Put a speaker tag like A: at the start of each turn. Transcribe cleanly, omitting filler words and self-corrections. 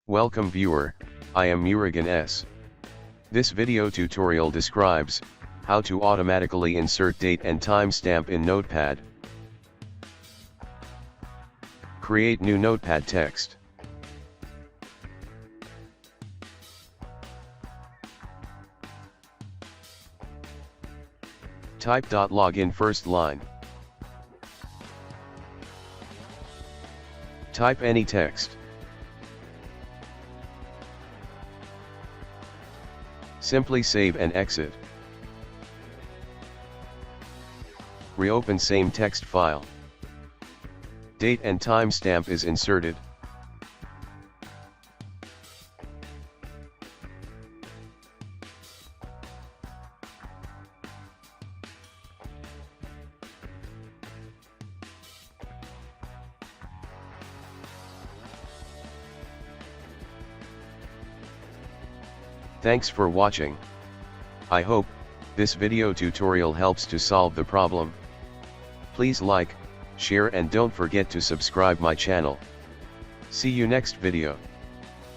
A: Welcome viewer, I am Murugan S. This video tutorial describes how to automatically insert date and timestamp in Notepad. Create new Notepad text. Type .login first line. Type any text. Simply save and exit. Reopen same text file. Date and timestamp is inserted. Thanks for watching. I hope this video tutorial helps to solve the problem. Please like, share and don't forget to subscribe my channel. See you next video.